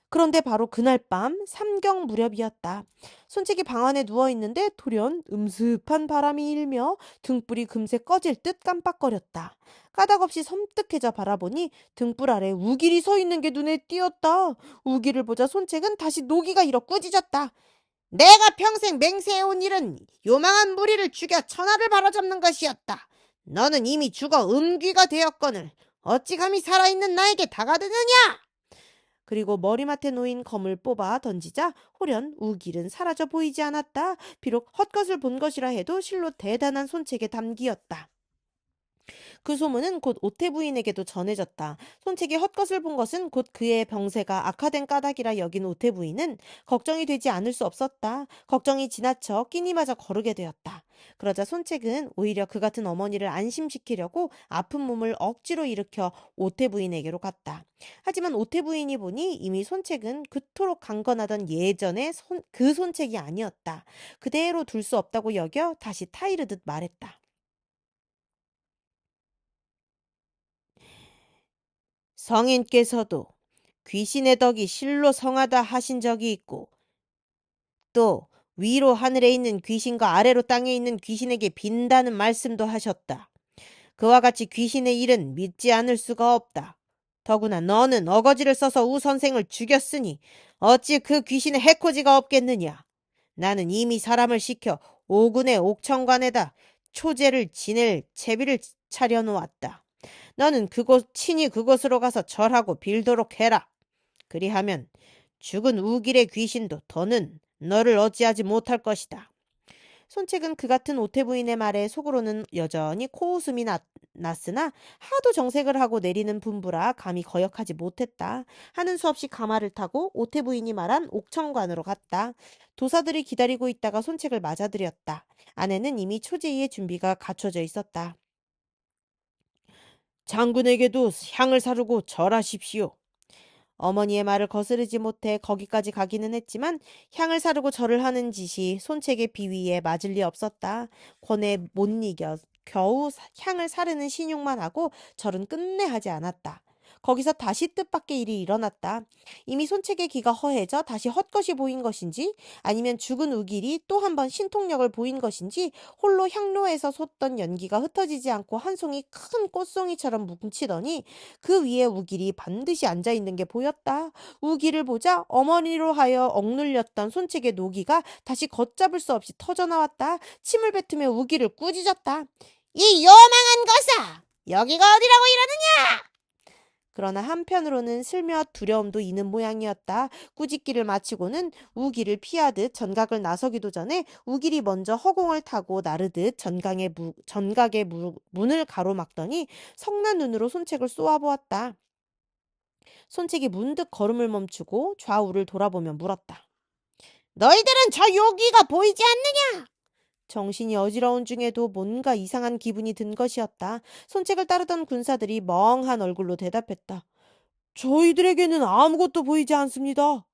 그런데 바로 그날 밤 삼경 무렵이었다. 손책이 방 안에 누워있는데 돌연 음습한 바람이 일며 등불이 금세 꺼질 듯 깜빡거렸다. 까닭없이 섬뜩해져 바라보니 등불 아래 우길이 서 있는 게 눈에 띄었다. 우길을 보자 손책은 다시 노기가 일어 꾸짖었다. 내가 평생 맹세해온 일은 요망한 무리를 죽여 천하를 바로잡는 것이었다. 너는 이미 죽어 음귀가 되었거늘 어찌 감히 살아있는 나에게 다가드느냐? 그리고 머리맡에 놓인 검을 뽑아 던지자 홀연 우길은 사라져 보이지 않았다. 비록 헛것을 본 것이라 해도 실로 대단한 손책의 담기였다. 그 소문은 곧 오태 부인에게도 전해졌다. 손책이 헛것을 본 것은 곧 그의 병세가 악화된 까닭이라 여긴 오태 부인은 걱정이 되지 않을 수 없었다. 걱정이 지나쳐 끼니마저 거르게 되었다. 그러자 손책은 오히려 그 같은 어머니를 안심시키려고 아픈 몸을 억지로 일으켜 오태 부인에게로 갔다. 하지만 오태 부인이 보니 이미 손책은 그토록 강건하던 예전의 그 손책이 아니었다. 그대로 둘 수 없다고 여겨 다시 타이르듯 말했다. 성인께서도 귀신의 덕이 실로 성하다 하신 적이 있고 또 위로 하늘에 있는 귀신과 아래로 땅에 있는 귀신에게 빈다는 말씀도 하셨다. 그와 같이 귀신의 일은 믿지 않을 수가 없다. 더구나 너는 어거지를 써서 우 선생을 죽였으니 어찌 그 귀신의 해코지가 없겠느냐. 나는 이미 사람을 시켜 오군의 옥천관에다 초제를 지낼 채비를 차려놓았다. 너는 친히 그곳으로 가서 절하고 빌도록 해라. 그리하면 죽은 우길의 귀신도 더는 너를 어찌하지 못할 것이다. 손책은 그 같은 오태 부인의 말에 속으로는 여전히 코웃음이 났으나 하도 정색을 하고 내리는 분부라 감히 거역하지 못했다. 하는 수 없이 가마를 타고 오태 부인이 말한 옥천관으로 갔다. 도사들이 기다리고 있다가 손책을 맞아들였다. 안에는 이미 초제의 준비가 갖춰져 있었다. 장군에게도 향을 사르고 절하십시오. 어머니의 말을 거스르지 못해 거기까지 가기는 했지만 향을 사르고 절을 하는 짓이 손책의 비위에 맞을 리 없었다. 권에 못 이겨 겨우 향을 사르는 신용만 하고 절은 끝내 하지 않았다. 거기서 다시 뜻밖의 일이 일어났다. 이미 손책의 기가 허해져 다시 헛것이 보인 것인지 아니면 죽은 우길이 또 한 번 신통력을 보인 것인지 홀로 향로에서 솟던 연기가 흩어지지 않고 한 송이 큰 꽃송이처럼 뭉치더니 그 위에 우길이 반드시 앉아있는 게 보였다. 우길을 보자 어머니로 하여 억눌렸던 손책의 노기가 다시 걷잡을 수 없이 터져나왔다. 침을 뱉으며 우길을 꾸짖었다. 이 요망한 것아! 여기가 어디라고 이러느냐! 그러나 한편으로는 슬며엇 두려움도 있는 모양이었다. 꾸짖기를 마치고는 우길을 피하듯 전각을 나서기도 전에 우길이 먼저 허공을 타고 나르듯 전각의 문을 가로막더니 성난 눈으로 손책을 쏘아보았다. 손책이 문득 걸음을 멈추고 좌우를 돌아보며 물었다. 너희들은 저 요기가 보이지 않느냐? 정신이 어지러운 중에도 뭔가 이상한 기분이 든 것이었다. 손책을 따르던 군사들이 멍한 얼굴로 대답했다. 저희들에게는 아무것도 보이지 않습니다.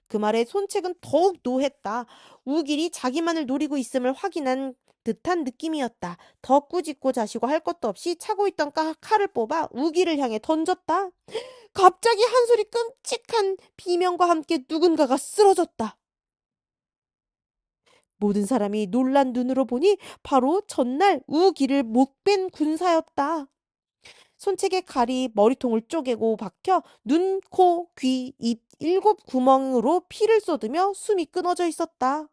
그 말에 손책은 더욱 노했다. 우길이 자기만을 노리고 있음을 확인한 듯한 느낌이었다. 더 꾸짖고 자시고 할 것도 없이 차고 있던 칼을 뽑아 우길을 향해 던졌다. 갑자기 한 소리 끔찍한 비명과 함께 누군가가 쓰러졌다. 모든 사람이 놀란 눈으로 보니 바로 전날 우기를 못 뺀 군사였다. 손책의 칼이 머리통을 쪼개고 박혀 눈, 코, 귀, 입 7구멍으로 피를 쏟으며 숨이 끊어져 있었다.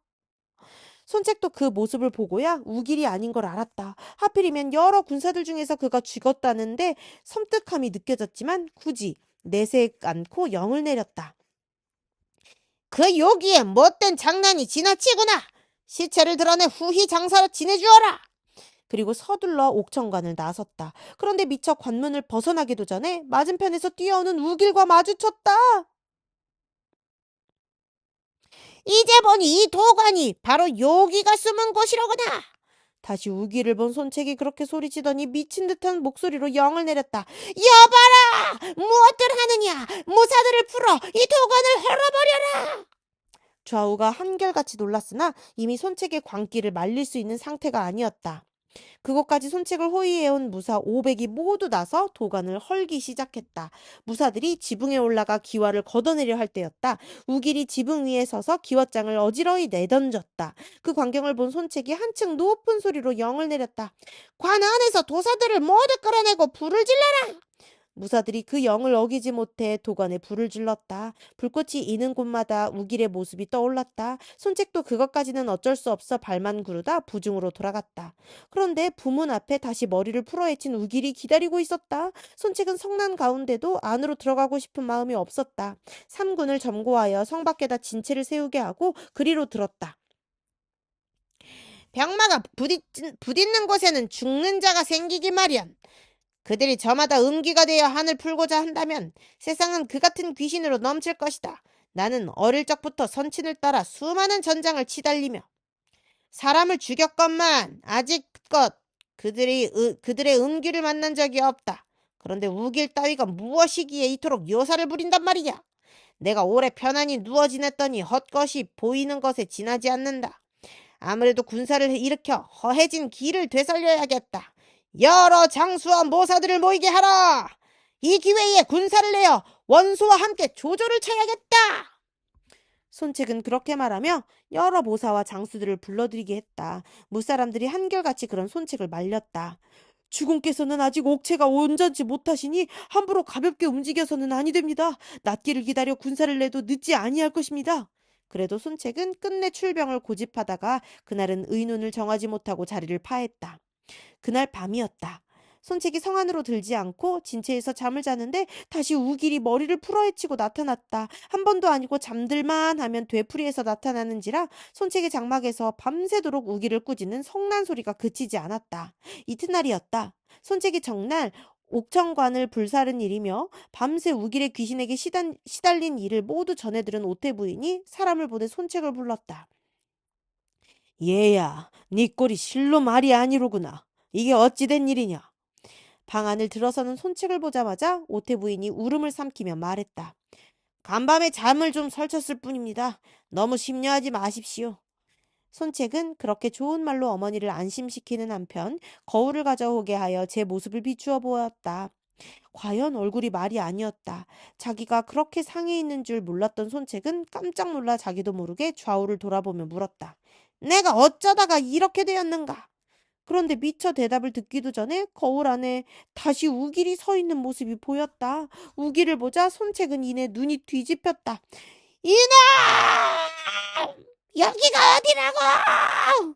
손책도 그 모습을 보고야 우길이 아닌 걸 알았다. 하필이면 여러 군사들 중에서 그가 죽었다는데 섬뜩함이 느껴졌지만 굳이 내색 않고 영을 내렸다. 그 요기에 못된 장난이 지나치구나. 시체를 드러내 후히 장사로 지내주어라. 그리고 서둘러 옥천관을 나섰다. 그런데 미처 관문을 벗어나기도 전에 맞은편에서 뛰어오는 우길과 마주쳤다. 이제 보니 이 도관이 바로 요기가 숨은 곳이로구나. 다시 우길을 본 손책이 그렇게 소리치더니 미친 듯한 목소리로 영을 내렸다. 여봐라! 무엇들 하느냐? 무사들을 풀어 이 도관을 헐어버려라! 좌우가 한결같이 놀랐으나 이미 손책의 광기를 말릴 수 있는 상태가 아니었다. 그곳까지 손책을 호위해온 무사 500이 모두 나서 도관을 헐기 시작했다. 무사들이 지붕에 올라가 기와를 걷어내려 할 때였다. 우길이 지붕 위에 서서 기와장을 어지러이 내던졌다. 그 광경을 본 손책이 한층 높은 소리로 영을 내렸다. 관 안에서 도사들을 모두 끌어내고 불을 질러라! 무사들이 그 영을 어기지 못해 도관에 불을 질렀다. 불꽃이 이는 곳마다 우길의 모습이 떠올랐다. 손책도 그것까지는 어쩔 수 없어 발만 구르다 부중으로 돌아갔다. 그런데 부문 앞에 다시 머리를 풀어헤친 우길이 기다리고 있었다. 손책은 성난 가운데도 안으로 들어가고 싶은 마음이 없었다. 삼군을 점거하여 성 밖에다 진체를 세우게 하고 그리로 들었다. 병마가 부딪는 곳에는 죽는 자가 생기기 마련. 그들이 저마다 음기가 되어 한을 풀고자 한다면 세상은 그 같은 귀신으로 넘칠 것이다. 나는 어릴 적부터 선친을 따라 수많은 전장을 치달리며 사람을 죽였건만 아직껏 그들의 음기를 만난 적이 없다. 그런데 우길 따위가 무엇이기에 이토록 요사를 부린단 말이냐? 내가 오래 편안히 누워 지냈더니 헛것이 보이는 것에 지나지 않는다. 아무래도 군사를 일으켜 허해진 길을 되살려야겠다. 여러 장수와 모사들을 모이게 하라. 이 기회에 군사를 내어 원소와 함께 조조를 쳐야겠다. 손책은 그렇게 말하며 여러 모사와 장수들을 불러들이게 했다. 무사람들이 한결같이 그런 손책을 말렸다. 주공께서는 아직 옥체가 온전치 못하시니 함부로 가볍게 움직여서는 아니 됩니다. 낫기를 기다려 군사를 내도 늦지 아니할 것입니다. 그래도 손책은 끝내 출병을 고집하다가 그날은 의논을 정하지 못하고 자리를 파했다. 그날 밤이었다. 손책이 성 안으로 들지 않고 진체에서 잠을 자는데 다시 우길이 머리를 풀어헤치고 나타났다. 한 번도 아니고 잠들만 하면 되풀이해서 나타나는지라 손책의 장막에서 밤새도록 우길을 꾸짖는 성난 소리가 그치지 않았다. 이튿날이었다. 손책이 정날 옥천관을 불사른 일이며 밤새 우길의 귀신에게 시달린 일을 모두 전해 들은 오태 부인이 사람을 보내 손책을 불렀다. 얘야, 네 꼴이 실로 말이 아니로구나. 이게 어찌 된 일이냐? 방 안을 들어서는 손책을 보자마자 오태 부인이 울음을 삼키며 말했다. 간밤에 잠을 좀 설쳤을 뿐입니다. 너무 심려하지 마십시오. 손책은 그렇게 좋은 말로 어머니를 안심시키는 한편 거울을 가져오게 하여 제 모습을 비추어 보았다. 과연 얼굴이 말이 아니었다. 자기가 그렇게 상해 있는 줄 몰랐던 손책은 깜짝 놀라 자기도 모르게 좌우를 돌아보며 물었다. 내가 어쩌다가 이렇게 되었는가? 그런데 미처 대답을 듣기도 전에 거울 안에 다시 우길이 서 있는 모습이 보였다. 우길을 보자 손책은 이내 눈이 뒤집혔다. 이놈! 여기가 어디라고!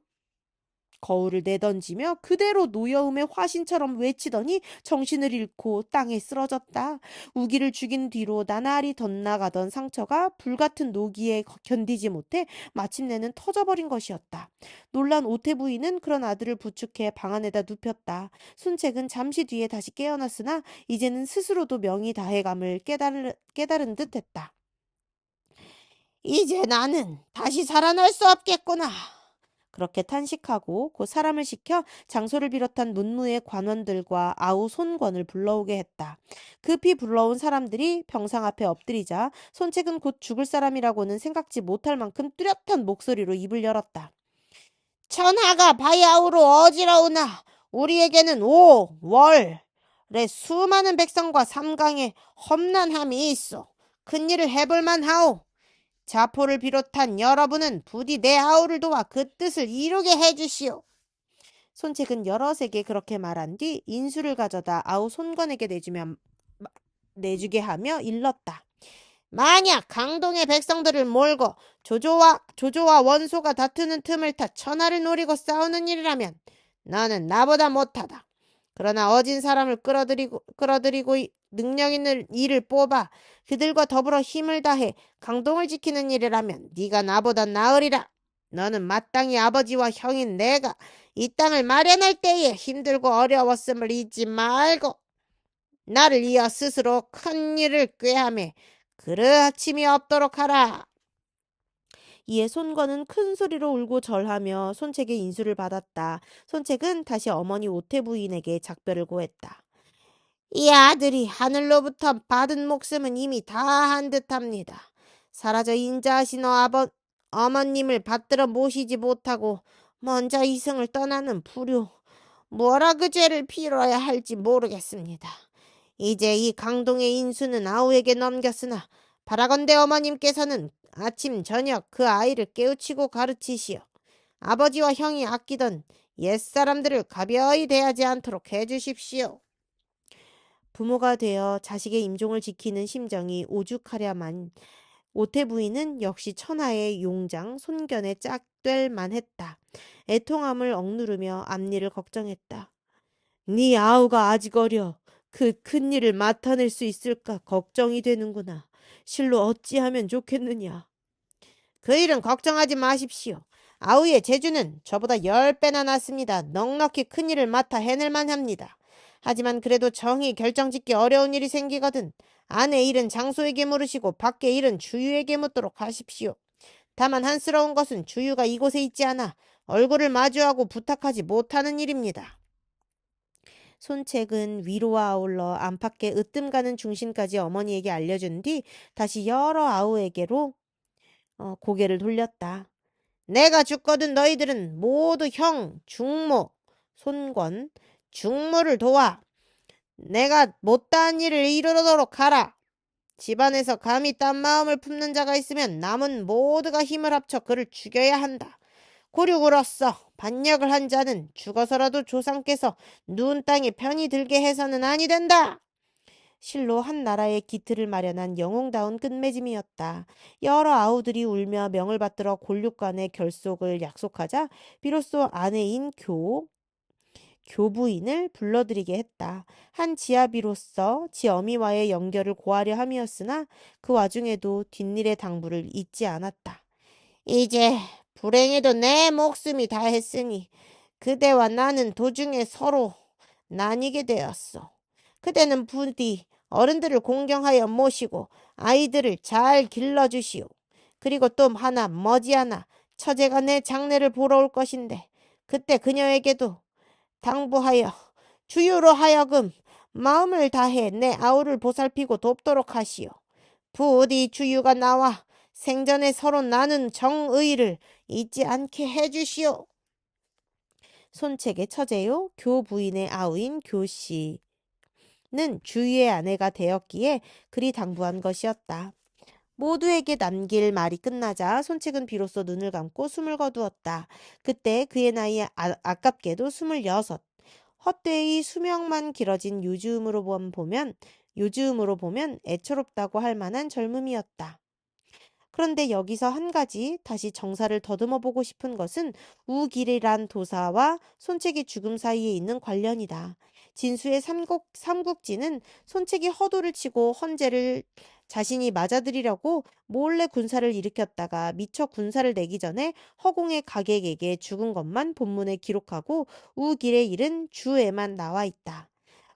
거울을 내던지며 그대로 노여움의 화신처럼 외치더니 정신을 잃고 땅에 쓰러졌다. 우기를 죽인 뒤로 나날이 덧나가던 상처가 불같은 노기에 견디지 못해 마침내는 터져버린 것이었다. 놀란 오태 부인은 그런 아들을 부축해 방 안에다 눕혔다. 손책은 잠시 뒤에 다시 깨어났으나 이제는 스스로도 명이 다해감을 깨달은 듯했다. 이제 나는 다시 살아날 수 없겠구나. 그렇게 탄식하고 곧 사람을 시켜 장소를 비롯한 문무의 관원들과 아우 손권을 불러오게 했다. 급히 불러온 사람들이 병상 앞에 엎드리자 손책은 곧 죽을 사람이라고는 생각지 못할 만큼 뚜렷한 목소리로 입을 열었다. 천하가 바야흐로 어지러우나 우리에게는 5, 월, 레 수많은 백성과 삼강에 험난함이 있어 큰일을 해볼만 하오. 자포를 비롯한 여러분은 부디 내 아우를 도와 그 뜻을 이루게 해주시오. 손책은 여럿에게 그렇게 말한 뒤 인수를 가져다 아우 손건에게 내주게 하며 일렀다. 만약 강동의 백성들을 몰고 조조와 원소가 다투는 틈을 타 천하를 노리고 싸우는 일이라면 너는 나보다 못하다. 그러나 어진 사람을 끌어들이고 능력 있는 이를 뽑아 그들과 더불어 힘을 다해 강동을 지키는 일이라면 네가 나보다 나으리라. 너는 마땅히 아버지와 형인 내가 이 땅을 마련할 때에 힘들고 어려웠음을 잊지 말고 나를 이어 스스로 큰 일을 꾀하며 그르침이 없도록 하라. 이에 손건은 큰 소리로 울고 절하며 손책의 인수를 받았다. 손책은 다시 어머니 오태 부인에게 작별을 고했다. 이 아들이 하늘로부터 받은 목숨은 이미 다한 듯합니다. 사라져 인자하신 어머님을 받들어 모시지 못하고 먼저 이승을 떠나는 불효. 뭐라 그 죄를 빌어야 할지 모르겠습니다. 이제 이 강동의 인수는 아우에게 넘겼으나 바라건대 어머님께서는 아침 저녁 그 아이를 깨우치고 가르치시어 아버지와 형이 아끼던 옛사람들을 가벼이 대하지 않도록 해주십시오. 부모가 되어 자식의 임종을 지키는 심정이 오죽하랴만 오태 부인은 역시 천하의 용장 손견에 짝될 만했다. 애통함을 억누르며 앞일을 걱정했다. 네 아우가 아직 어려 그 큰일을 맡아낼 수 있을까 걱정이 되는구나. 실로 어찌하면 좋겠느냐. 그 일은 걱정하지 마십시오. 아우의 재주는 저보다 10배나 낫습니다. 넉넉히 큰 일을 맡아 해낼 만합니다. 하지만 그래도 정히 결정짓기 어려운 일이 생기거든 아내 일은 장소에게 물으시고 밖의 일은 주유에게 묻도록 하십시오. 다만 한스러운 것은 주유가 이곳에 있지 않아 얼굴을 마주하고 부탁하지 못하는 일입니다. 손책은 위로와 아울러 안팎의 으뜸 가는 중심까지 어머니에게 알려준 뒤 다시 여러 아우에게로 고개를 돌렸다. 내가 죽거든 너희들은 모두 형, 중모, 손권, 중모를 도와 내가 못다한 일을 이루도록 하라. 집안에서 감히 딴 마음을 품는 자가 있으면 남은 모두가 힘을 합쳐 그를 죽여야 한다. 고륙으로서 반역을 한 자는 죽어서라도 조상께서 누운 땅에 편히 들게 해서는 아니 된다. 실로 한 나라의 기틀을 마련한 영웅다운 끝맺음이었다. 여러 아우들이 울며 명을 받들어 골육간의 결속을 약속하자 비로소 아내인 교부인을 불러들이게 했다. 한 지아비로서 지 어미와의 연결을 고하려 함이었으나 그 와중에도 뒷일의 당부를 잊지 않았다. 이제 불행에도 내 목숨이 다했으니 그대와 나는 도중에 서로 나뉘게 되었어. 그대는 부디 어른들을 공경하여 모시고 아이들을 잘 길러주시오. 그리고 또 하나 머지않아 처제가 내 장례를 보러 올 것인데 그때 그녀에게도 당부하여 주유로 하여금 마음을 다해 내 아우를 보살피고 돕도록 하시오. 부디 주유가 나와 생전에 서로 나눈 정의를 잊지 않게 해주시오. 손책의 처제요 교부인의 아우인 교씨는 주유의 아내가 되었기에 그리 당부한 것이었다. 모두에게 남길 말이 끝나자 손책은 비로소 눈을 감고 숨을 거두었다. 그때 그의 나이 아깝게도 26. 헛되이 수명만 길어진 요즘으로 보면 애처롭다고 할 만한 젊음이었다. 그런데 여기서 한 가지 다시 정사를 더듬어 보고 싶은 것은 우길이란 도사와 손책의 죽음 사이에 있는 관련이다. 진수의 삼국지는 손책이 허도를 치고 헌제를 자신이 맞아들이려고 몰래 군사를 일으켰다가 미처 군사를 내기 전에 허공의 가객에게 죽은 것만 본문에 기록하고 우길의 일은 주에만 나와 있다.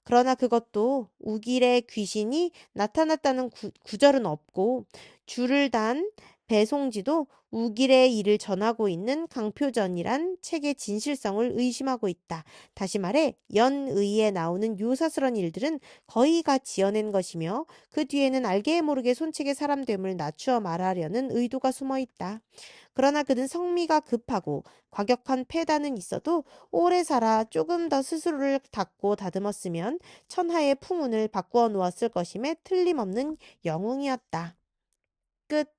그러나 그것도 우길의 귀신이 나타났다는 구절은 없고 줄을 단 배송지도 우길의 일을 전하고 있는 강표전이란 책의 진실성을 의심하고 있다. 다시 말해 연의에 나오는 요사스런 일들은 거의가 지어낸 것이며 그 뒤에는 알게 모르게 손책의 사람됨을 낮추어 말하려는 의도가 숨어 있다. 그러나 그는 성미가 급하고 과격한 패단은 있어도 오래 살아 조금 더 스스로를 닦고 다듬었으면 천하의 풍운을 바꾸어 놓았을 것임에 틀림없는 영웅이었다. 끝.